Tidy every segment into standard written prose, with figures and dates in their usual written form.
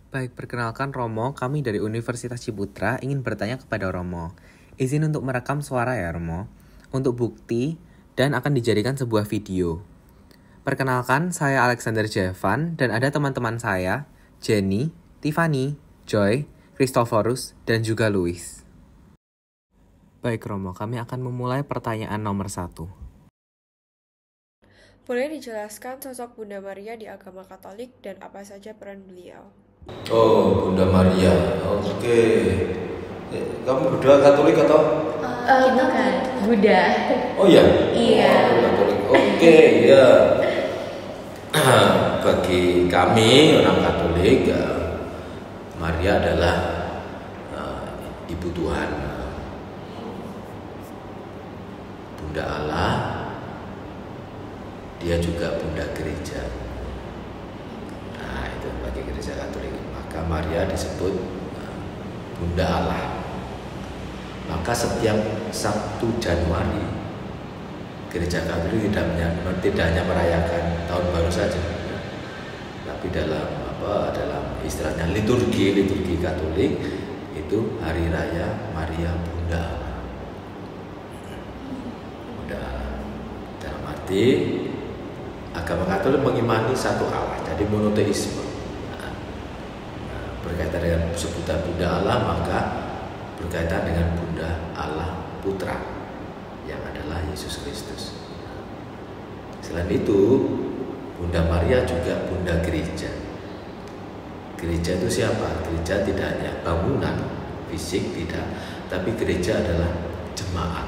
Baik, perkenalkan Romo, kami dari Universitas Ciputra ingin bertanya kepada Romo. Izin untuk merekam suara ya Romo, untuk bukti dan akan dijadikan sebuah video. Perkenalkan, saya Alexander Jevan dan ada teman-teman saya, Jenny, Tiffany, Joy, Christophorus, dan juga Louis. Baik Romo, kami akan memulai pertanyaan nomor 1. Boleh dijelaskan sosok Bunda Maria di agama Katolik dan apa saja peran beliau? Oh, Bunda Maria. Oke. Kamu berdua Katolik atau? Kita kan Buddha. Oh ya? Iya. Oh, Katolik. Oke, ya. Bagi kami orang Katolik, Maria adalah Ibu Tuhan, Bunda Allah. Dia juga Bunda Gereja. Nah, itu bagi Gereja Katolik. Maka Maria disebut Bunda Allah. Maka setiap 1 Januari Gereja Katolik tidak hanya merayakan tahun baru saja, tapi dalam istilahnya liturgi Katolik itu hari raya Maria Bunda Allah. Bunda Allah. Dalam arti agama Katolik mengimani satu Allah, jadi monoteisme. Berkaitan dengan sebutan Bunda Allah, maka berkaitan dengan Bunda Allah Putra yang adalah Yesus Kristus. Selain itu, Bunda Maria juga Bunda Gereja. Gereja itu siapa? Gereja tidak hanya bangunan fisik, tidak, tapi gereja adalah jemaat.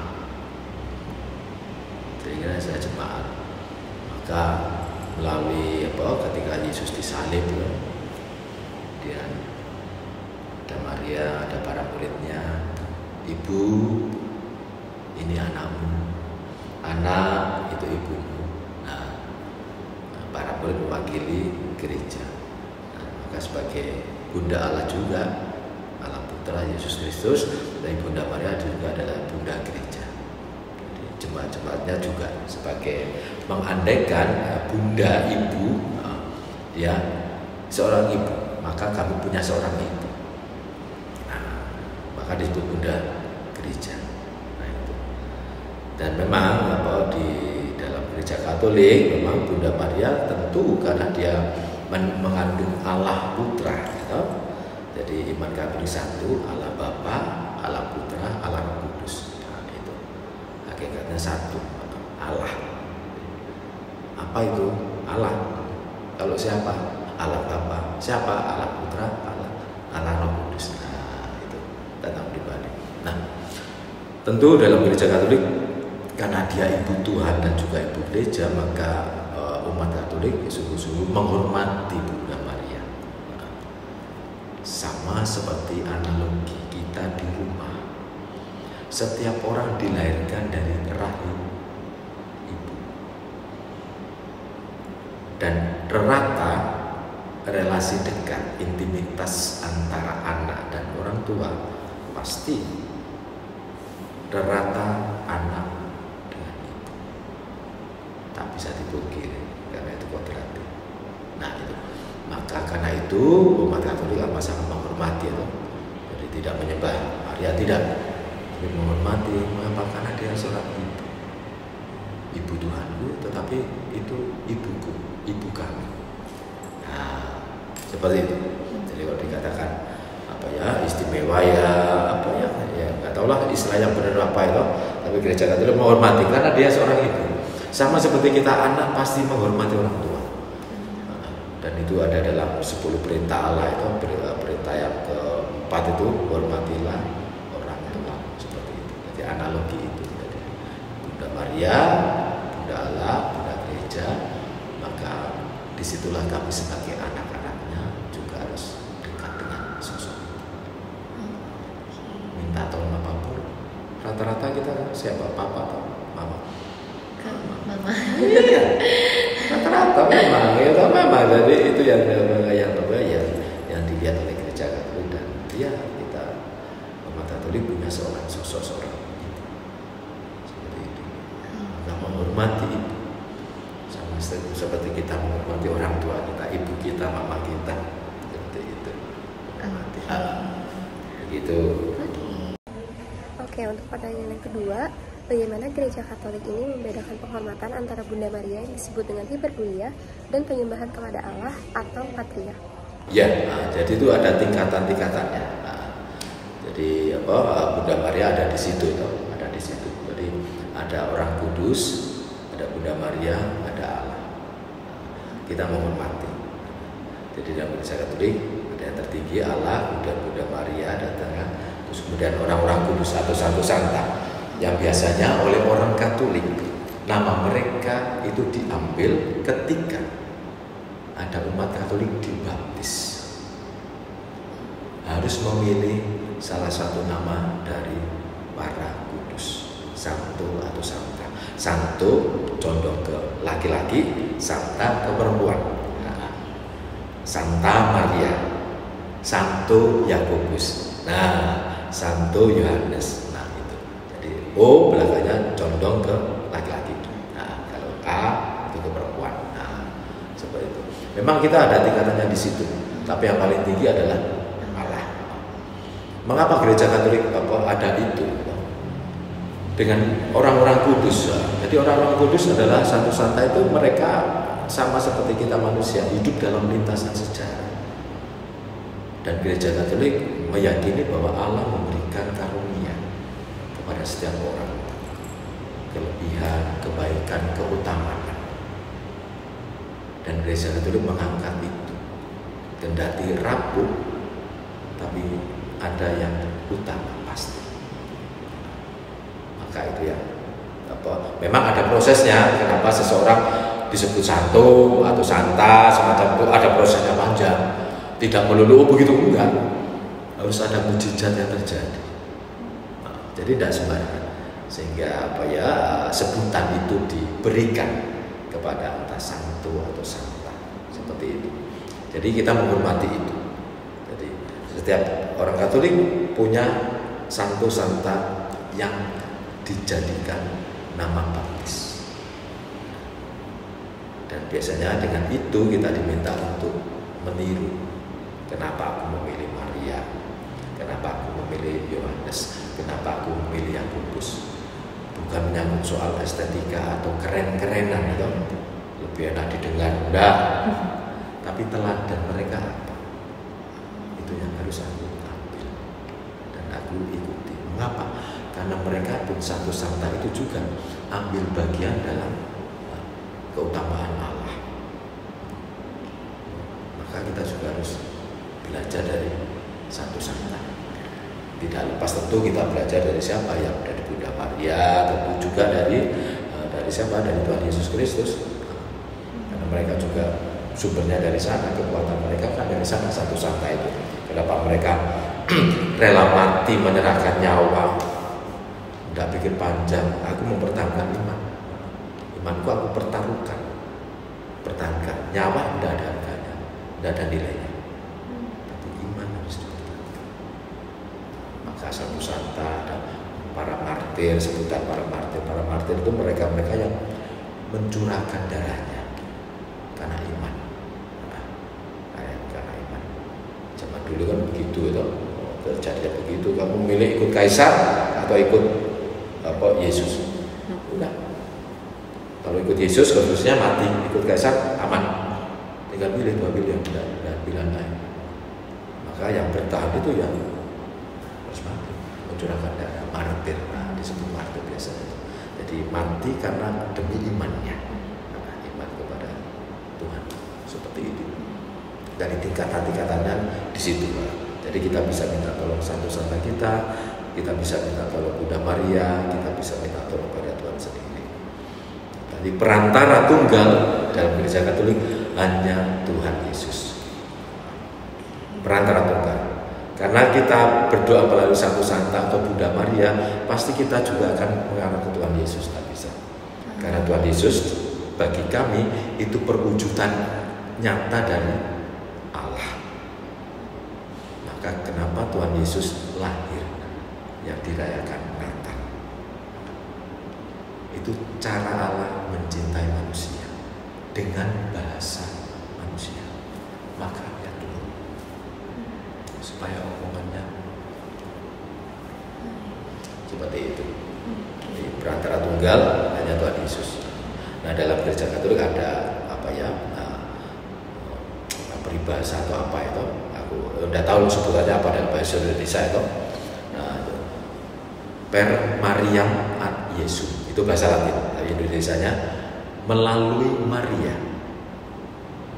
Sehingga saya jemaat. Maka melalui ketika Yesus disalib, dia ada Maria, ada para muridnya, Ibu, ini anakmu, anak itu ibumu. Nah, para murid mewakili gereja. Nah, maka sebagai Bunda Allah juga, Allah Putra Yesus Kristus, dan Bunda Maria juga adalah Bunda Gereja. Jadi jemaat-jemaatnya juga sebagai mengandaikan Bunda Ibu, ya seorang ibu, maka kami punya seorang ibu. Nah, maka disebut Bunda Gereja. Nah, itu. Dan memang di dalam Gereja Katolik memang Bunda Maria tentu karena dia mengandung Allah Putra, gitu. Jadi iman kami satu, Allah Bapa, Allah Putra, Allah Roh Kudus. Nah, itu hakikatnya satu, Allah. Apa itu Allah? Kalau siapa? Allah Bapa. Siapa? Allah Putra, Allah Roh Kudus. Nah, itu tentang pribadi. Nah, tentu dalam Gereja Katolik karena dia Ibu Tuhan dan juga Ibu Gereja, maka umat Katolik sungguh-sungguh menghormati Bunda Maria. Nah, sama seperti analogi kita di rumah. Setiap orang dilahirkan dari rahim ibu. Dan rata relasi dekat, intimitas antara anak dan orang tua pasti rata anak dengan ibu. Tak bisa dipungkiri karena itu kodrati. Nah, itu. Maka karena itu umat Katolik amat sangat menghormati itu. Jadi tidak menyembah Maria, tidak, tapi menghormati. Mengapa? Karena dia seorang ibu. Ibu Tuhanku, tetapi itu ibuku, ibu kami. Nah, seperti itu. Jadi kalau dikatakan istimewa ya nggak tahu lah istilah yang benar apa itu, tapi Gereja Katolik menghormati karena dia seorang ibu. Sama seperti kita anak pasti menghormati orang tua. Dan itu ada dalam 10 perintah Allah itu, perintah yang keempat itu hormatilah orang tua, seperti itu. Jadi analogi itu. Jadi Bunda Maria, Bunda Allah, Bunda Gereja, maka disitulah kami sebagai anak-anaknya juga harus dekat dengan sosok. Minta tolong apapun, rata-rata kita siapa, papa atau mama? Mama. Iya, rata-rata memang, jadi itu yang dilihat oleh Gereja Katolik. Dan dia kita umat Katolik punya seorang sosok, seorang ibu seperti itu. Kita menghormati ibu sama seperti kita menghormati orang tua kita, ibu kita, mama kita, seperti itu. itu. Oke, untuk pertanyaan yang kedua, bagaimana Gereja Katolik ini membedakan penghormatan antara Bunda Maria yang disebut dengan hiperdulia dan penyembahan kepada Allah atau patria? Ya, jadi itu ada tingkatan-tingkatannya. Jadi Bunda Maria ada di situ, ada di situ. Jadi ada orang kudus, ada Bunda Maria, ada Allah. Kita menghormati. Jadi dalam Gereja Katolik ada yang tertinggi Allah, kemudian Bunda Maria datang, terus kemudian orang-orang kudus atau satu santa yang biasanya oleh orang Katolik nama mereka itu diambil ketika ada umat Katolik dibaptis. Harus memilih salah satu nama dari para kudus, santo atau santa. Santo condong ke laki-laki, santa ke perempuan. Santa Maria, Santo Yakobus, Santo Yohanes. Itu. Jadi O belakangnya condong ke laki-laki. Kalau A itu ke perempuan. Seperti itu. Memang kita ada tingkatannya di situ, tapi yang paling tinggi adalah Allah. Mengapa Gereja Katolik ada itu? Dengan orang-orang kudus. Jadi orang-orang kudus adalah satu santa itu mereka sama seperti kita manusia hidup dalam lintasan sejarah. Dan Gereja Katolik meyakini bahwa Allah memberikan karunia kepada setiap orang, kelebihan, kebaikan, keutamaan. Dan Gereja Katolik mengangkat itu. Kendati rapuh, tapi ada yang utama pasti. Maka itu yang memang ada prosesnya. Kenapa seseorang disebut santo atau santa semacam itu, ada prosesnya panjang. Tidak melulu begitu, enggak. Harus ada mujizat yang terjadi. Jadi tidak sembarangan. Sehingga sebutan itu diberikan kepada entah santo atau santa seperti itu. Jadi kita menghormati itu. Jadi setiap orang Katolik punya santo santa yang dijadikan nama baptis. Dan biasanya dengan itu kita diminta untuk meniru. Kenapa aku memilih Maria? Kenapa aku memilih Yohanes? Kenapa aku memilih Yakobus? Bukan menyangkut soal estetika atau keren-kerenan itu, lebih enak didengar, enggak. Tapi teladan mereka apa? Itu yang harus aku ambil dan aku ikuti. Mengapa? Karena mereka pun satu santa itu juga ambil bagian dalam keutamaan Allah. Maka kita juga harus belajar dari satu santa. Tidak lepas tentu kita belajar dari siapa? Ya dari Bunda Maria, tentu juga dari siapa? Dari Tuhan Yesus Kristus. Karena mereka juga sumbernya dari sana, kekuatan mereka kan dari sana satu santa itu. Kenapa mereka rela mati menyerahkan nyawa? Tidak pikir panjang, aku mempertahankan iman. Imanku aku pertaruhkan. Pertahankan. Nyawa tidak ada harganya, tidak ada nilainya. Tapi iman harus dipertahankan. Maka satu santa ada para martir, sebutan para martir. Para martir itu mereka-mereka yang mencurahkan darahnya karena iman. Karena iman. Zaman dulu kan begitu itu. Terjadi begitu, kamu milih ikut kaisar atau ikut Yesus. Udah. Kalau ikut Yesus khususnya mati, ikut kaisar aman. Tinggal pilih dua pilihan dan pilihan lain. Maka yang bertahan itu yang harus mati, mencurahkan darah, martir. Disebut martir biasanya. Jadi mati karena demi imannya, iman kepada Tuhan. Seperti itu. Dari tingkatan-tingkatannya di situ. Jadi kita bisa minta tolong satu santa kita bisa minta tolong Bunda Maria, kita bisa minta tolong pada Tuhan sendiri. Jadi perantara tunggal dalam Gereja Katolik hanya Tuhan Yesus. Perantara tunggal. Karena kita berdoa melalui satu santa atau Bunda Maria, pasti kita juga akan mengarah ke Tuhan Yesus, tak bisa. Karena Tuhan Yesus bagi kami itu perwujudan nyata dari Allah. Maka kenapa Tuhan Yesus lahir yang dirayakan Natal? Itu cara Allah mencintai manusia dengan bahasa manusia. Maka dia turun supaya omongannya seperti itu. Jadi perantara tunggal hanya Tuhan Yesus. Nah dalam gereja Katolik ada peribahasa atau apa itu, aku udah tahu sebutannya apa dalam bahasa Indonesia itu. Nah, per Mariam ad Yesus itu bahasa Latin, tapi Indonesianya melalui Maria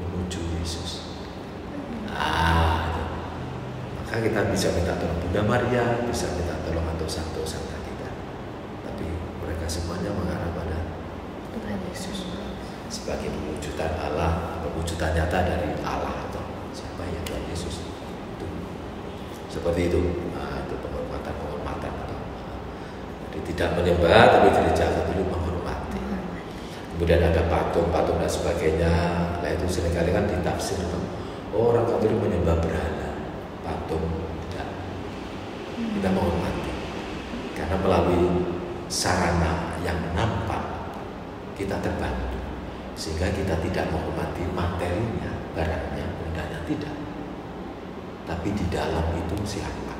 menuju Yesus. Maka kita bisa minta tolong Bunda Maria, bisa minta tolong untuk Santo Santa kita, tapi mereka semuanya mengarah pada Tuhan Yesus sebagai pewujudan Allah, pewujudan nyata dari Allah atau siapa ya Tuhan Yesus itu. Seperti itu. Nah, itu penghormatan atau jadi tidak menyembah, tapi gereja Katolik menghormati. Kemudian ada patung dan sebagainya. Nah itu seringkali kan ditafsir orang Katolik menyembah berhala, patung tidak. Kita menghormati karena melalui sarana yang nampak kita terbantu. Sehingga kita tidak menghormati materinya, barangnya, bendanya, tidak. Tapi di dalam itu siapa?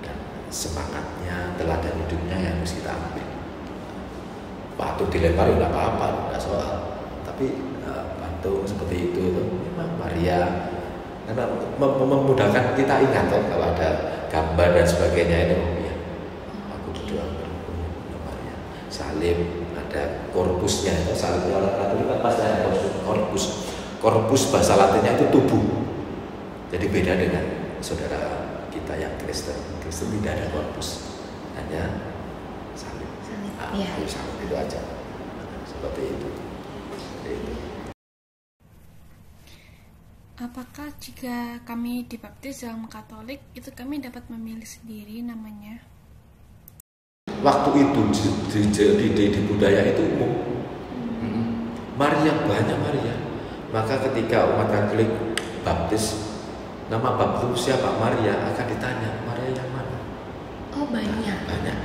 Dan semangatnya, teladan hidupnya yang harus kita ambil. Patung dilempar tidak apa-apa, tidak soal. Tapi patung seperti itu memang Maria, karena memudahkan kita ingat kalau ada gambar dan sebagainya itu. Ya, aku berdoa kepada Maria. Salib. Ada korpusnya itu, salib orang Katolik kan pasti ada korpus bahasa Latinnya itu tubuh. Jadi beda dengan saudara kita yang Kristen tidak ada korpus, hanya salib. Salib itu aja, seperti itu. Apakah jika kami dibaptis dalam Katolik itu kami dapat memilih sendiri namanya? Waktu itu di budaya itu umum. Maria banyak Maria. Maka ketika umat Katolik baptis, nama baptis siapa? Maria, akan ditanya Maria yang mana? Oh banyak. Banyak.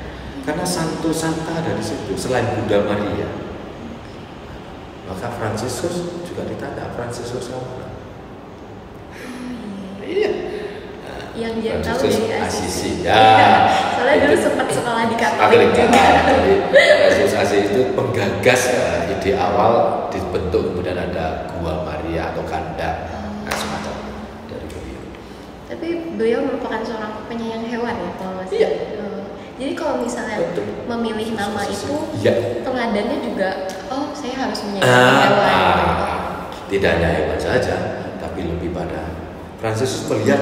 Karena Santo Santa ada di situ selain Bunda Maria. Maka Fransiskus juga ditanya Fransiskus yang mana? Iya. Yang dia tahu dari Asisi. Ya. Soalnya dulu sempat sekolah di Katolik juga. Jadi Yesus Asisi itu penggagas ide awal dibentuk, kemudian ada Gua Maria atau kandang, semacam dari beliau. Tapi beliau merupakan seorang penyayang hewan ya kalau masih. Iya. Jadi kalau misalnya memilih nama itu, teladannya juga, saya harus menyayangi hewan. Tidak hanya hewan saja, tapi lebih pada Fransiskus melihat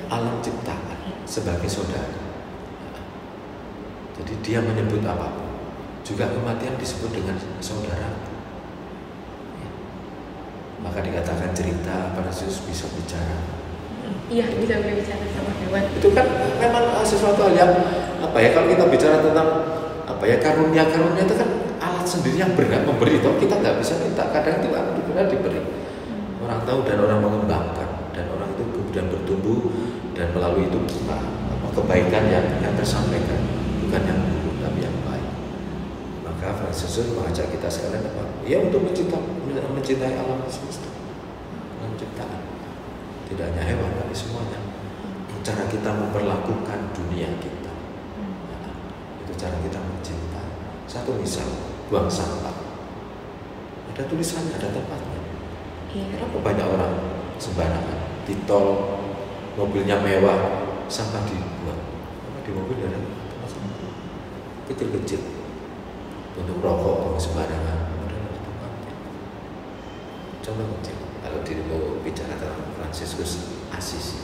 alam ciptaan sebagai saudara. Jadi dia menyebut apapun, juga kematian disebut dengan saudara. Maka dikatakan cerita Fransiskus bisa bicara. Iya, bisa berbicara sama hewan. Itu kan memang sesuatu hal yang kalau kita bicara tentang karunia itu kan alat sendiri yang berhak memberi. Toh kita nggak bisa minta, kadang itu benar diberi. Orang tahu dan orang mengembangkan, dan orang itu kemudian bertumbuh, dan melalui itu kebaikan yang tersampaikan, bukan yang buruk tapi yang baik. Maka Fransiskus mengajak kita sekalian untuk mencintai alam semesta, alam ciptaan, tidak hanya hewan tapi semuanya. Cara kita memperlakukan dunia kita, itu cara kita mencintai. Satu misal, buang sampah, ada tulisannya, ada tempatnya. Kenapa banyak orang sembarangan di tol, mobilnya mewah, sampah dibuang? Karena di mobil ada tempat sampah kecil-kecil untuk rokok, untuk sembarangan, kemudian ada tempatnya. Coba kecil. Kalau dirimu bicara tentang Fransiskus Asisi,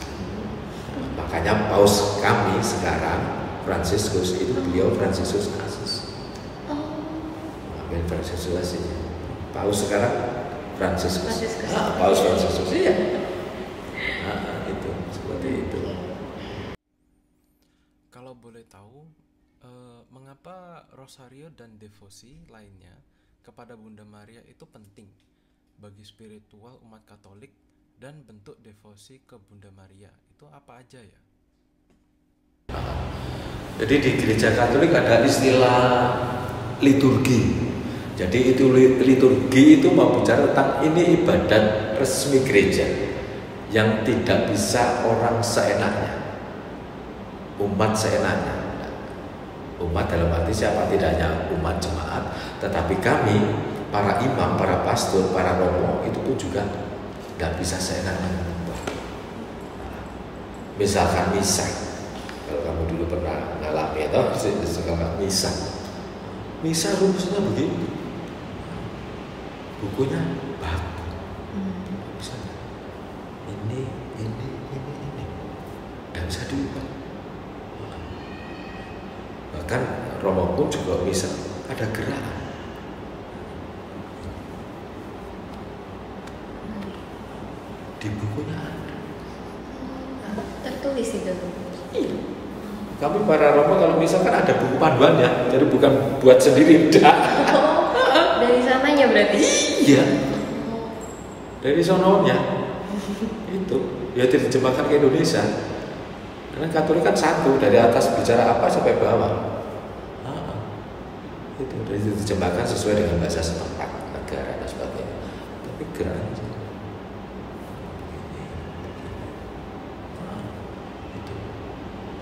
makanya paus kami sekarang Fransiskus itu beliau Fransiskus Asisi. Ambil Fransiskus Asisi. Paus sekarang Fransiskus. Paus Fransiskus. Iya. Itu seperti itu. Kalau boleh tahu, mengapa rosario dan devosi lainnya kepada Bunda Maria itu penting bagi spiritual umat Katolik, dan bentuk devosi ke Bunda Maria itu apa aja ya? Jadi di gereja Katolik ada istilah liturgi. Jadi itu liturgi itu mau bicara tentang ini ibadat resmi gereja yang tidak bisa orang seenaknya, umat seenaknya. Umat dalam arti siapa? Tidak hanya umat jemaat, tetapi kami, para imam, para pastor, para romo, itu pun juga tidak bisa seenaknya mengubah. Misalkan misa, kalau kamu dulu pernah ngalami atau sekarang misa rumusnya begini, bukunya baku, misalnya ini, tidak bisa diubah. Bahkan romo pun juga bisa ada gerakan. Di bukunya ada. Tertulis itu. Iya. Kami para romo kalau misalkan ada buku panduannya, jadi bukan buat sendiri, enggak. Dari sananya berarti? Iya. Dari sononya. Itu. Ya diterjemahkan ke Indonesia. Karena Katolik kan satu, dari atas bicara apa sampai bawah. Itu diterjemahkan sesuai dengan bahasa setempat, negara dan sebagainya. Tapi geraknya itu.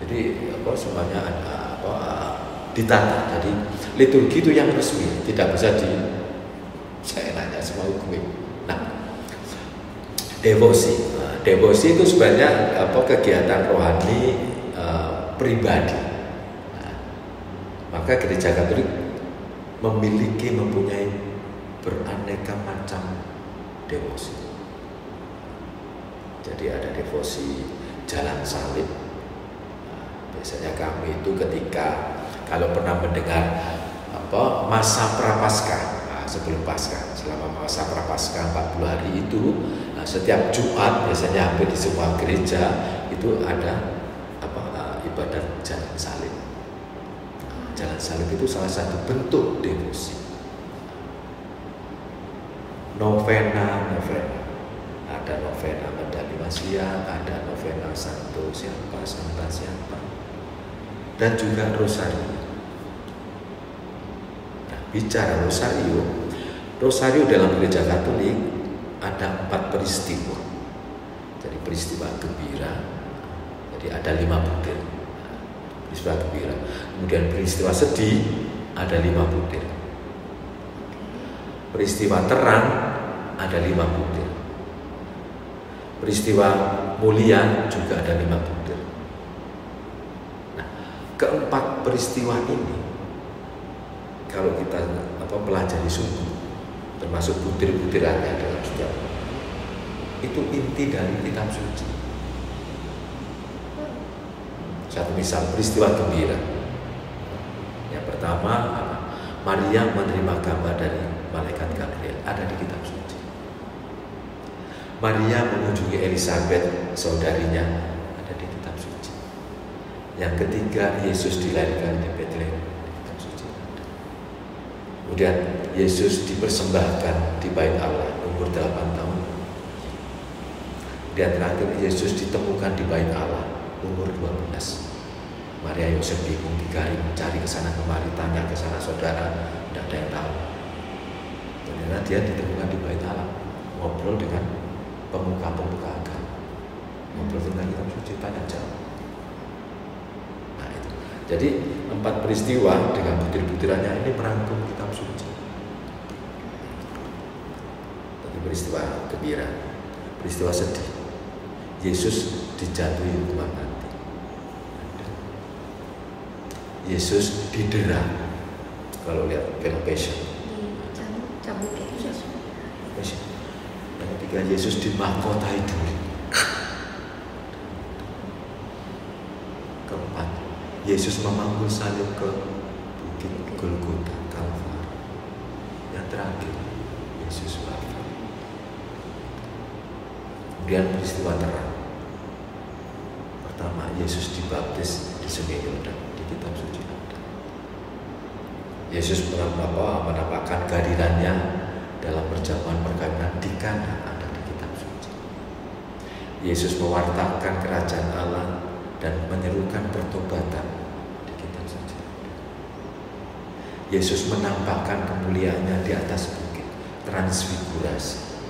Jadi semuanya ada ditata. Jadi liturgi itu yang resmi, tidak bisa seenaknya semua gue. Nah, devosi. Devosi itu sebenarnya kegiatan rohani pribadi. Nah, maka Gereja Katolik mempunyai beraneka macam devosi. Jadi ada devosi jalan salib. Nah, biasanya kami itu ketika kalau pernah mendengar masa prapaskah, sebelum Paskah, selama masa prapaskah 40 hari itu, setiap Jumat biasanya hampir di semua gereja itu ada ibadat jalan salib. Jalan salib itu salah satu bentuk devosi. Novena, ada novena Medali Masia, ada novena Santo siapa, Santa siapa, dan juga Rosario. Nah, bicara Rosario dalam Gereja Katolik ada 4 peristiwa. Jadi peristiwa gembira, jadi ada 5 butir. Peristiwa gembira. Kemudian peristiwa sedih ada 5 butir. Peristiwa terang ada 5 butir. Peristiwa mulia juga ada 5 butir. Nah, keempat peristiwa ini kalau kita pelajari sungguh, termasuk butir-butirannya dalam setiap, itu inti dari kitab suci. Satu misal peristiwa gembira. Yang pertama, Maria menerima kabar dari malaikat Gabriel, ada di kitab suci. Maria mengunjungi Elizabeth, saudarinya, ada di kitab suci. Yang ketiga, Yesus dilahirkan di Bethlehem, di kitab suci. Kemudian Yesus dipersembahkan di Bait Allah umur 8 tahun. Dan terakhir Yesus ditemukan di Bait Allah umur 12. Maria Yosef bingung, digaring, cari ke sana kemari, tanya ke sana saudara, tidak ada yang tahu. Ternyata dia ditemukan di Bait Allah, ngobrol dengan pemuka-pemuka agama, ngobrol tentang kitab suci, tanya jawab. Nah itu. Jadi 4 peristiwa dengan butir-butirannya ini merangkum kitab suci. Tapi peristiwa gembira, peristiwa sedih, Yesus dijatuhi hukuman mati. Yesus didera. Kalau lihat film Passion, Cabut gitu. Yang ketiga, Yesus dimahkotai duri. Keempat, Yesus memanggul salib ke bukit Golgota, Kalvari. Yang terakhir, Yesus wafat. Kemudian peristiwa terang. Pertama, Yesus dibaptis di Sungai Yordan, di kitab suci. Yesus menampakkan kehadirannya dalam perjamuan perkawinan di Kana, ada di kitab suci. Yesus mewartakan kerajaan Allah dan menyerukan pertobatan di kitab suci. Yesus menampakkan kemuliaannya di atas bukit, transfigurasi,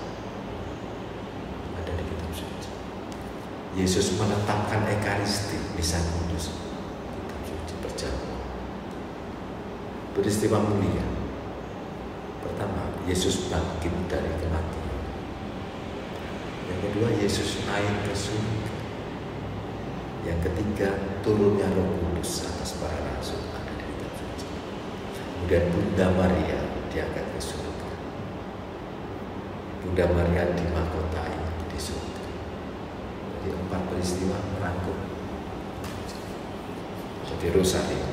ada di kitab suci. Yesus menetapkan Ekaristi, misa kudus, kitab suci, perjamuan. peristiwa mulia. Pertama, Yesus bangkit dari kematian. Yang kedua, Yesus naik ke surga. Yang ketiga, turunnya Roh Kudus atas para rasul ada di kitab suci. Kemudian Bunda Maria diangkat ke surga. Bunda Maria dimahkotai di surga. Jadi 4 peristiwa merangkum. Jadi Rosario.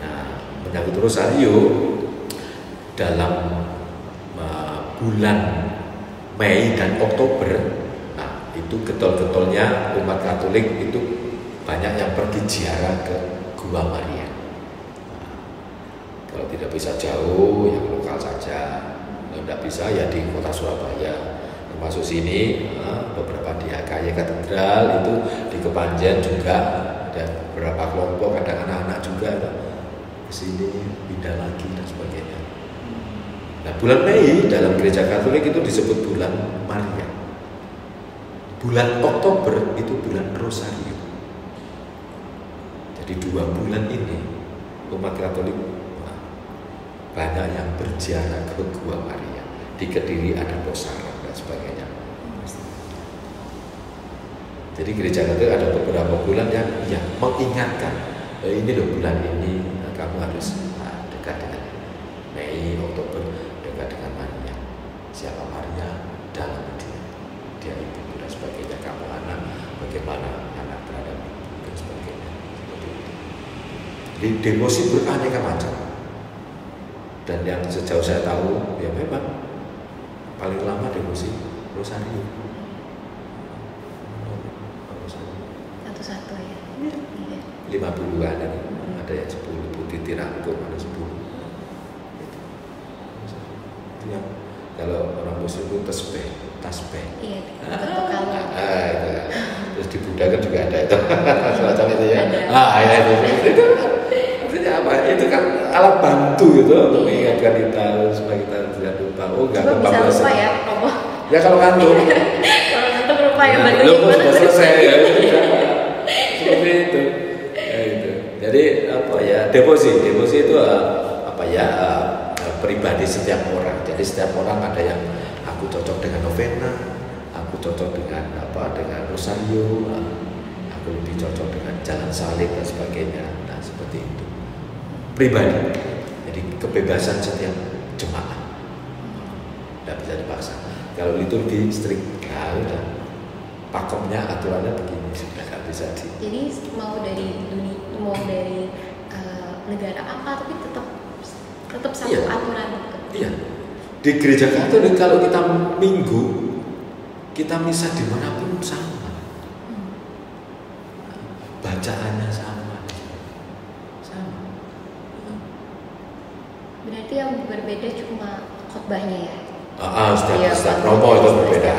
Nah, menyangkut Rosario dalam bulan Mei dan Oktober, nah itu getol-getolnya umat Katolik itu banyak yang pergi ziarah ke Gua Maria. Nah, kalau tidak bisa jauh, yang lokal saja. Kalau tidak bisa ya di kota Surabaya. Termasuk sini, beberapa di AKY Katedral, itu di Kepanjen juga ada beberapa kelompok, kadang anak-anak juga ke sini pindah lagi dan sebagainya. Nah, bulan Mei dalam gereja Katolik itu disebut bulan Maria. Bulan Oktober itu bulan Rosario. Jadi 2 bulan ini umat Katolik banyak yang berziarah ke Gua Maria. Di Kediri ada Posaran dan sebagainya. Jadi gereja Katolik ada beberapa bulan yang mengingatkan, ini loh bulan ini kamu harus dekat dengan Mei, Oktober, dekat dengan Maria. Siapa Maria? Dalam dia ibu dan sebagainya. Kamu anak, bagaimana anak terhadap ibu dan sebagainya. Seperti itu. Jadi devosi beraneka macam. Dan yang sejauh saya tahu, ya memang paling lama devosi Rosario. Satu-satu ya. 50-an ada yang 10 putih tirangkum, ada 10. Itu yang kalau orang Muslim itu tasbih. Iya, betul kalau. Itu. Terus di Buddha kan juga ada itu. Semacam itu ya. Ya itu. Artinya apa? Itu kan alat bantu gitu untuk mengingatkan kita supaya kita tidak lupa. Enggak bisa lupa ya, Romo. Ya kalau ngantuk. Kalau ngantuk lupa ya bantu gimana? Sudah selesai ya. Seperti itu. Jadi devosi itu pribadi setiap orang. Jadi setiap orang ada yang aku cocok dengan novena, aku cocok dengan dengan rosario, aku lebih cocok dengan jalan salib dan sebagainya. Nah, seperti itu. Pribadi. Jadi kebebasan setiap jemaat. Tidak bisa dipaksa. Kalau liturgi strict, udah pakemnya aturannya begini, sudah nggak bisa di. Jadi mau dari dunia, mau dari negara apa, tapi tetap satu aturan. Iya. Di gereja Katolik kalau kita minggu, kita misa dimanapun sama. Bacaannya sama. Berarti yang berbeda cuma khotbahnya ya? Setiap romo itu berbeda.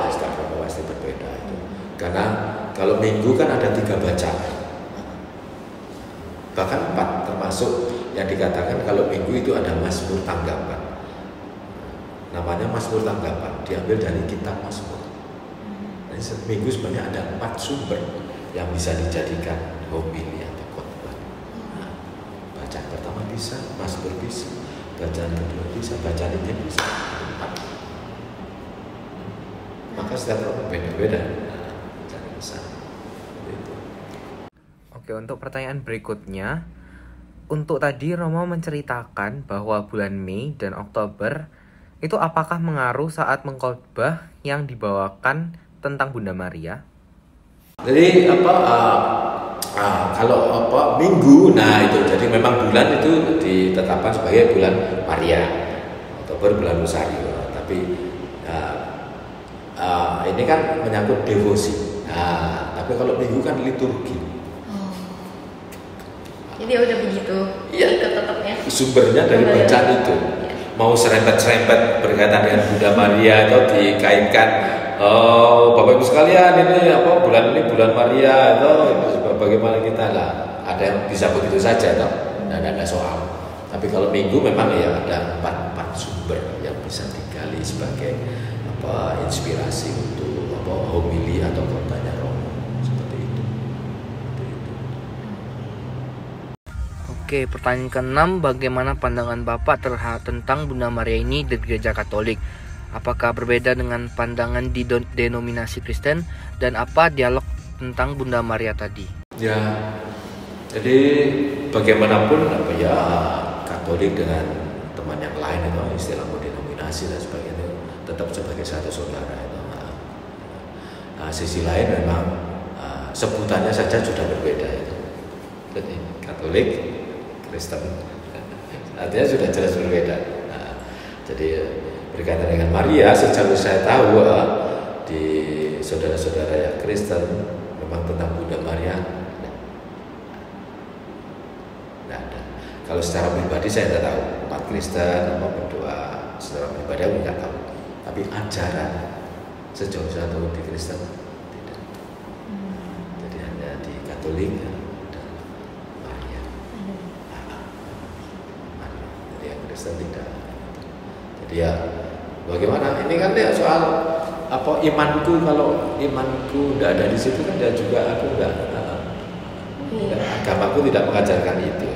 Setiap romo pasti berbeda itu. Karena kalau minggu kan ada 3 bacaan. Bahkan 4, termasuk yang dikatakan kalau minggu itu ada Mazmur Tanggapan. Namanya Mazmur Tanggapan, diambil dari kitab Mazmur. Jadi seminggu sebenarnya ada 4 sumber yang bisa dijadikan homili atau khotbah. Nah, bacaan pertama bisa, Mazmur bisa, bacaan kedua bisa, bacaan ini bisa. 4. Maka setiap orang beda-beda. Jangan bisa. Oke, untuk pertanyaan berikutnya, untuk tadi Romo menceritakan bahwa bulan Mei dan Oktober itu apakah mengaruh saat mengkhotbah yang dibawakan tentang Bunda Maria? Jadi kalau minggu, nah itu jadi memang bulan itu ditetapkan sebagai bulan Maria, Oktober bulan Rosario. Tapi ini kan menyangkut devosi. Nah, tapi kalau minggu kan liturgi. Jadi udah begitu. Iya. Tetapnya. Sumbernya dari bacaan itu. Ya. Mau serempet-serempet berkaitan dengan Bunda Maria atau dikaitkan, Bapak Ibu sekalian ini bulan ini bulan Maria atau bagaimana kita lah. Ada yang bisa begitu saja toh. Dan ada soal. Tapi kalau minggu memang ya ada 4 sumber yang bisa digali sebagai inspirasi untuk homili atau khotbahnya Romo. Seperti itu. Oke, Oke, pertanyaan ke-6, bagaimana pandangan Bapak tentang Bunda Maria ini di Gereja Katolik? Apakah berbeda dengan pandangan di denominasi Kristen, dan apa dialog tentang Bunda Maria tadi? Ya, jadi bagaimanapun Katolik dengan teman yang lain itu istilah denominasi dan sebagainya tetap sebagai satu saudara itu. Sisi lain memang sebutannya saja sudah berbeda itu. Jadi Katolik, Kristen, artinya sudah jelas berbeda. Jadi berkaitan dengan Maria, sejauh saya tahu di saudara-saudara yang Kristen memang tentang Bunda Maria tidak ada. Kalau secara pribadi saya tidak tahu, umat Kristen apa berdoa secara pribadi aku tidak tahu. Tapi ajaran sejauh saya tahu di Kristen tidak. Jadi hanya di Katolik dan Maria. Jadi yang Kristen tidak. Jadi ya bagaimana? Ini kan ya soal apa imanku, kalau imanku tidak ada di situ kan ya juga aku enggak. Agamaku tidak mengajarkan itu.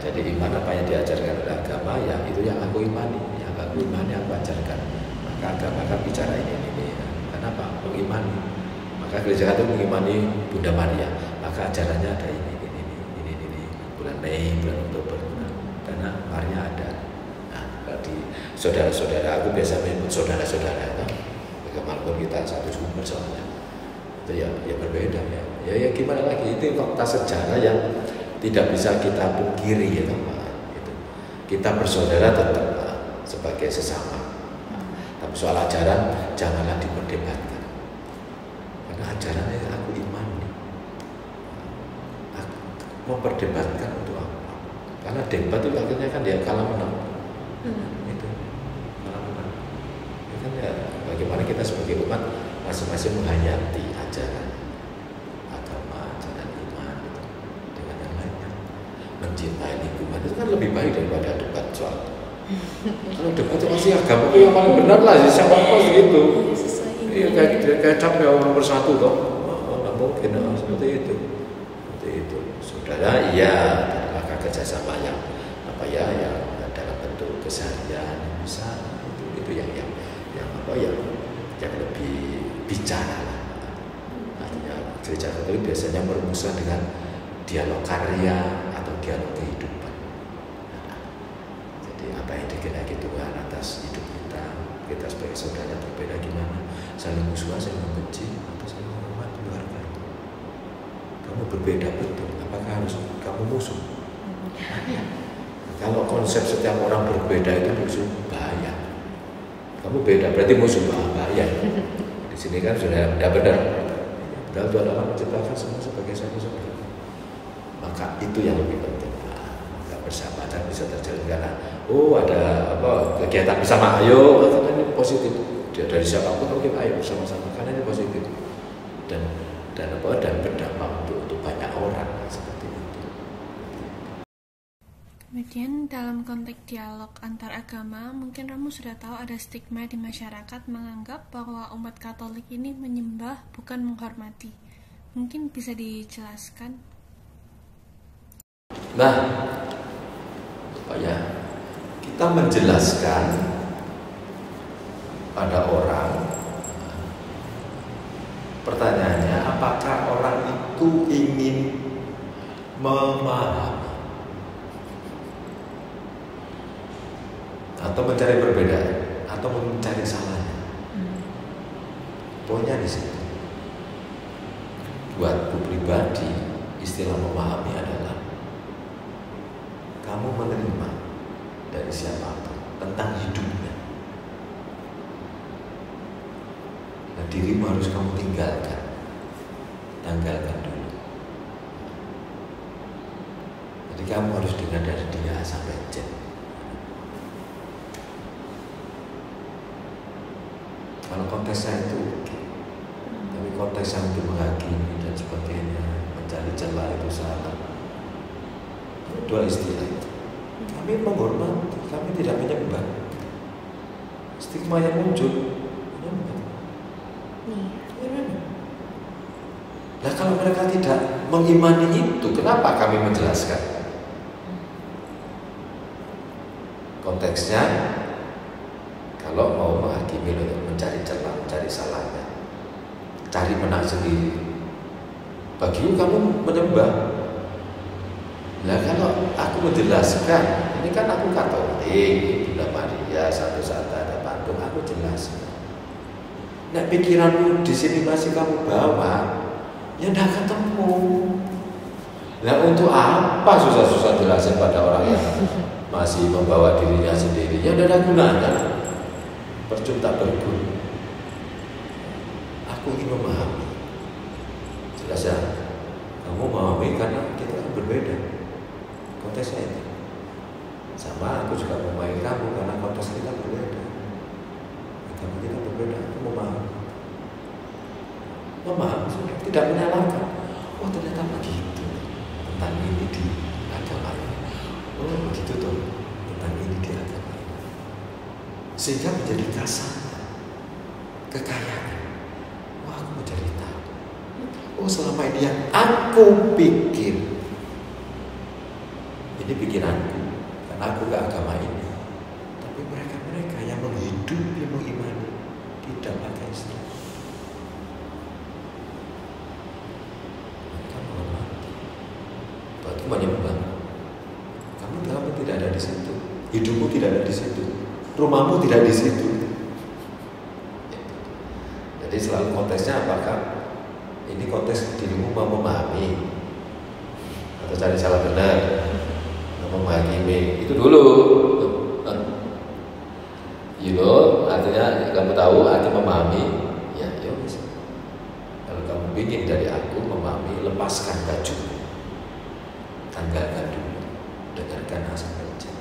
Jadi iman apa yang diajarkan oleh agama ya itu yang aku imani, yang aku imani aku ajarkan. Maka agama kan bicara ini. Kenapa? Mengimani. Maka gereja Katolik mengimani Bunda Maria. Maka ajarannya ada ini. Bulan Mei, bulan Oktober, karena Maria ada. Di saudara-saudara, aku biasa menyebut saudara-saudara itu. Bagaimanapun kita satu sumber soalnya. Itu ya berbeda ya. Ya gimana lagi, itu fakta sejarah yang tidak bisa kita pungkiri ya teman. Gitu. Kita bersaudara tetap sebagai sesama. Tapi soal ajaran janganlah diperdebatkan. Karena ajarannya aku imani. Aku memperdebatkan untuk apa? Karena debat itu akhirnya kan dia kalah menang. Itu kalah menang. Itu kan ya bagaimana kita sebagai umat masing-masing menghayati ajaran agama, ajaran iman itu dengan yang lainnya. Mencintai lingkungan itu kan lebih baik daripada debat soal. Kalau debat itu pasti agama itu yang paling benar lah, siapa pun gitu. Iya kayak capek orang bersatu toh. Nggak mungkin seperti itu. Saudara, iya, maka kerjasama yang dalam bentuk keseharian bisa itu yang lebih bicara lah. Artinya gereja Katolik biasanya bermusyawarah dengan dialog karya atau dialog kehidupan. Jadi apa yang dikehendaki Tuhan atas hidup kita sebagai saudara berbeda gimana? Saling musuhan, saling membenci, atau saling menghormati, menghargai. Kamu berbeda betul, apakah harus kamu musuh? Kalau konsep setiap orang berbeda itu musuh, bahaya. Kamu beda berarti musuh, bahaya. Di sini kan sudah tidak benar. Benar Tuhan Allah menciptakan semua sebagai satu saudara. Maka itu yang lebih penting. Maka persahabatan bisa terjalin karena ada kegiatan bersama, ayo, karena ini positif. Dari siapapun mungkin ayo bersama-sama karena ini positif. Dan berdampak untuk banyak orang seperti itu. Kemudian dalam konteks dialog antar agama, mungkin Romo sudah tahu ada stigma di masyarakat menganggap bahwa umat Katolik ini menyembah bukan menghormati. Mungkin bisa dijelaskan? Nah, supaya kita menjelaskan pada orang, pertanyaannya apakah orang itu ingin memahami atau mencari perbedaan atau mencari salahnya. Poinnya di situ. Buatku pribadi, istilah memahami adalah kamu menerima dari siapapun tentang hidupnya. Nah, dirimu harus kamu tanggalkan dulu. Jadi kamu harus dengar dari dia sampai Z. Kalau konteksnya itu oke. Tapi konteks yang itu menghakimi dan sebagainya, mencari celah itu salah. Dua istilah itu. Kami menghormati, kami tidak menyembah. Stigma yang muncul. Nah kalau mereka tidak mengimani itu, kenapa kami menjelaskan? konteksnya kalau mau menghakimi untuk mencari celah, mencari salahnya, cari menang sendiri. Bagimu kamu menyembah. Nah kalau aku menjelaskan, ini kan aku Katolik, Bunda Maria satu saat ada patung, aku jelaskan. Nah pikiranmu di sini masih kamu bawa, ya tidak ketemu. Nah untuk apa susah-susah jelasin pada orang yang masih membawa dirinya sendiri? Ya tidak ada gunanya. Percuma tak berguna. Aku ingin memahami. Jelas ya. Kamu memahami karena kita kan berbeda. Konteksnya itu. Sama aku juga memahami kamu karena konteks kita berbeda. Agama kita berbeda. Aku memahami. Memahami sudah tidak menyalahkan. Oh ternyata begitu. Tentang ini di agama ini. Oh begitu tuh. Tentang ini di agama ini. Sehingga menjadi kasar. Kekayaan. Wah aku mencari tahu. Oh selama ini yang aku pikir. Ini pikiranku. Karena aku ke agama ini. Tapi mereka yang menghidupi, mengimani. Tidak pakai istilah. Mereka menghormati. Batu menyembah. Kamu tidak ada di situ. Hidupmu tidak ada di situ. Rumahmu tidak di situ. Jadi selalu konteksnya apakah ini konteks dirimu mau memahami atau cari salah benar, mau menghakimi itu dulu. Artinya kamu tahu arti memahami. Ya, yos. Kalau kamu ingin dari aku memahami, lepaskan baju, tanggalkan dulu, dengarkan asal baca.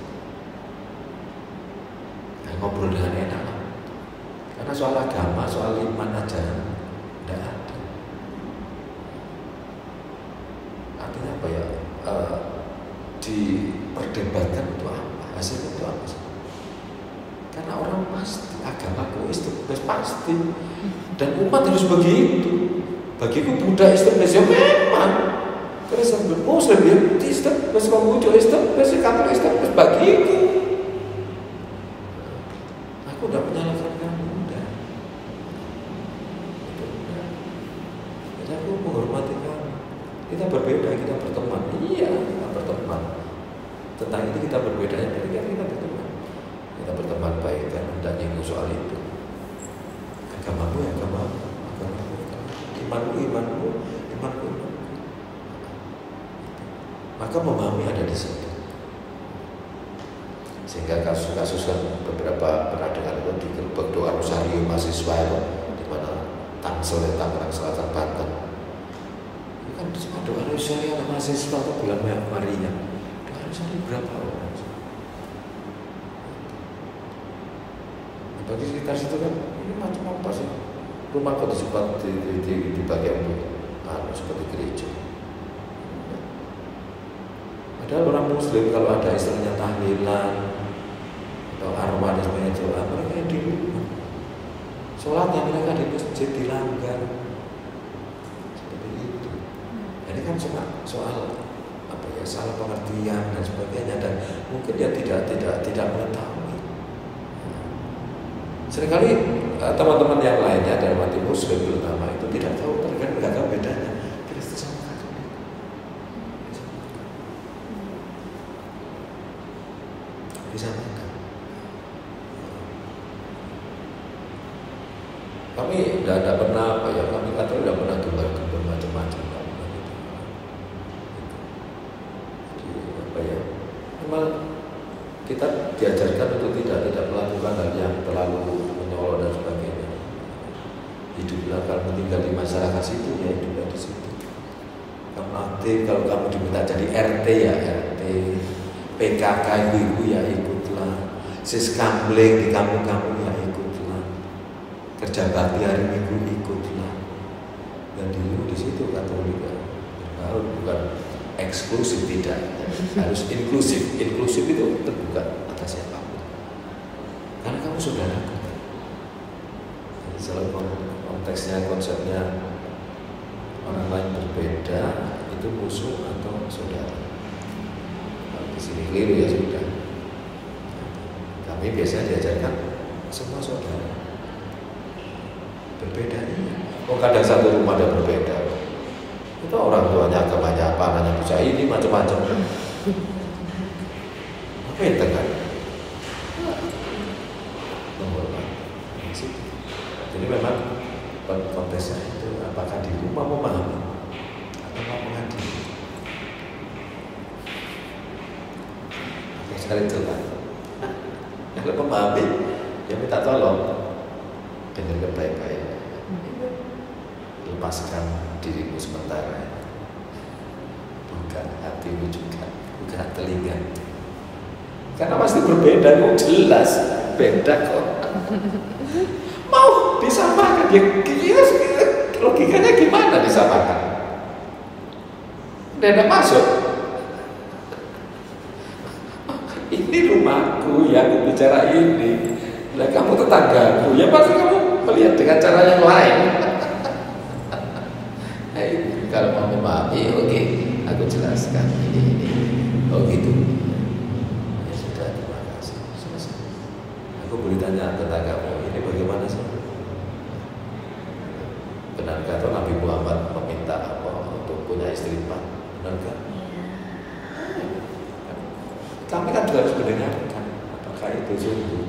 Ngobrol dengan enak. Karena soal agama, soal iman ajaran tidak ada. Artinya apa ya? Diperdebatkan untuk apa? Hasilnya itu apa sih? Karena orang pasti agamaku istiqomah pasti, dan umat harus begitu. Bagiku Buddha istiqomah ya memang. Kristen Muslim ya istiqomah, Konghucu istiqomah, Katolik istiqomah bagiku. Aku tidak menyalahkan kamu, udah. Jadi aku menghormati kamu. Kita berbeda, kita berteman. Iya, kita berteman. Tentang itu kita berbeda, yang penting kita berteman. Kita berteman baik kan, tidak nyinggung soal itu. Agamamu ya agamamu, imanmu. Maka memahami ada di situ. Sehingga kasus-kasus kan beberapa pernah dengar itu di gerbek doa Rosario mahasiswa itu, di mana Tangsel, Tangerang Selatan, Banten. Itu kan semua doa Rosario mahasiswa atau bulan Maria. Doa Rosario berapa orang? Bagi sekitar situ kan ini macam apa sih? Rumah kota sempat di bagian seperti gereja. Padahal orang Muslim kalau ada istilahnya tahlilan atau arwah dan sebagainya doa, mereka yang di rumah. Sholatnya mereka di masjid dilanggar. Seperti itu. Ini kan cuma soal apa ya, salah pengertian dan sebagainya, dan mungkin dia tidak mengetahui. Seringkali teman-teman yang lainnya dalam arti Muslim terutama itu tidak tahu, terkadang nggak tahu bedanya Kristen sama Katolik. Disamakan. Kami tidak pernah apa ya, kami Katolik tidak pernah gembar-gembar macam-macam. Jadi apa ya? Memang kita diajarkan untuk tidak melakukan hal yang terlalu menyolok dan sebagainya. Hiduplah kalau tinggal di masyarakat situ ya hiduplah di situ. Kamu aktif, kalau kamu diminta jadi RT ya RT, PKK ibu ya ikutlah, siskambling di kampung-kampung ya ikutlah, kerja bakti hari Minggu ikutlah. Dan dulu di situ Katolik ya, bukan eksklusif, tidak, harus inklusif. Inklusif itu terbuka atas siapapun, karena kamu saudara. Jadi selalu konteksnya, konsepnya orang lain berbeda itu musuh atau saudara. Kalau di sini keliru ya sudah. kami biasanya diajarkan semua saudara berbeda ini. Oh, kadang satu rumah ada berbeda. Itu orang tuanya agamanya apa, anaknya bisa ini macam-macam. Apa yang tekan? Jadi memang kontesnya itu apakah di rumah memahami atau mau mengadili. Oke, sekali itu kan. Kalau memahami, ya minta tolong, dengarkan baik-baik, lepaskan dirimu sementara, bukan hatimu juga, bukan telinga. Karena pasti berbeda, kok jelas beda kok. Mau disamakan ya, logikanya gimana disamakan? Tidak masuk. Ini rumahku ya, aku bicara ini. Nah, kamu tetanggaku, ya pasti kamu melihat dengan cara yang lain. Kalau mau memahami, oke, aku jelaskan ini. Oh gitu. Ya sudah, terima kasih. Selesai. Aku boleh tanya tetanggamu, ini bagaimana sih? Benarkah atau Nabi Muhammad meminta apa untuk punya istri 4? Benarkah? Kami kan juga harus mendengarkan apakah itu sungguh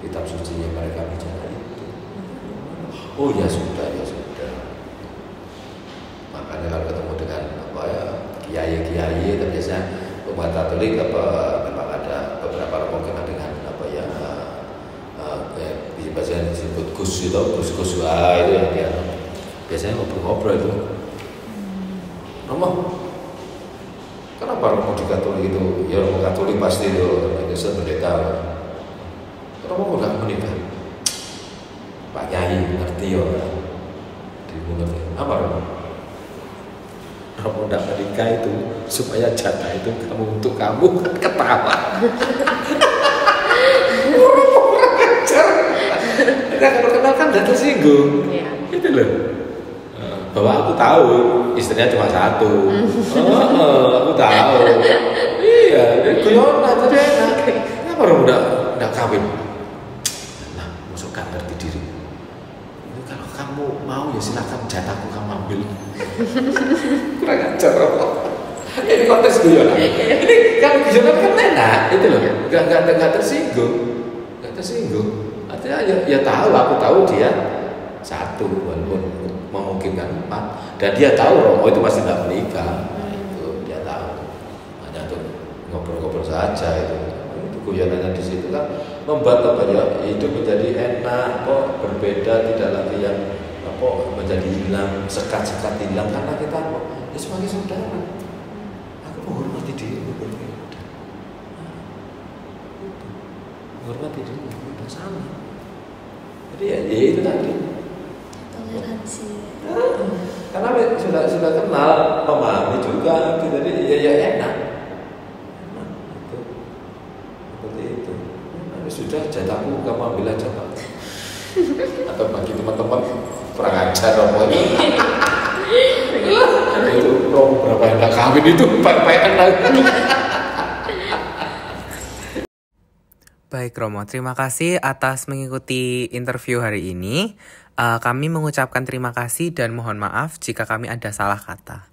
kitab suci yang mereka bicara itu. Oh ya sudah, ya sudah. Makanya kalau ketemu dengan apa ya kiai-kiai, tapi biasanya umat Katolik apa memang ada beberapa rombongan dengan apa ya biasanya disebut gus itu, gus itu yang dia biasanya ngobrol-ngobrol itu. Romo, kenapa Romo di Katolik itu? Ya Romo Katolik pasti itu pendeta. Romo nggak menikah. Pak Yai ngerti ya, ngerti. Apa Romo? Romo nggak menikah itu supaya jatah itu kamu untuk kamu. Ketawa. Romo kurang ajar. Nah, kalau kenal kan udah tersinggung. Iya. Itu loh. Bahwa aku tahu istrinya cuma satu. Aku tahu. Iya, guyonan tapi enak. Kenapa Romo nggak kawin? Nah, masuk kan ngerti diri. Kalau kamu mau ya silakan jatahku kamu ambil. Kurang ajar apa? Ini konteks guyonan. Ini kalau guyonan kan enak, itu loh. Nggak tersinggung, nggak tersinggung. Artinya ya tahu, aku tahu dia satu walaupun memungkinkan 4 dan dia tahu Romo itu pasti tidak menikah. Nah, itu dia tahu. Hanya tuh ngobrol-ngobrol saja itu. Itu guyonannya di situ kan membuat apa ya hidup menjadi enak, kok berbeda, tidak lagi yang apa menjadi hilang, sekat-sekat hilang karena kita kok ya sebagai saudara. Aku menghormati dirimu berbeda. Menghormati dirimu bersama. Jadi ya itu tadi. Toleransi. Karena sudah kenal, memahami juga, jadi ya enak. Itu seperti itu. Tapi sudah jatahku kamu ambil aja Pak. Atau bagi teman-teman kurang ajar Romo itu. Itu Romo berapa yang tak kawin itu baik-baikan lagi. Baik Romo, terima kasih atas mengikuti interview hari ini. Kami mengucapkan terima kasih dan mohon maaf jika kami ada salah kata.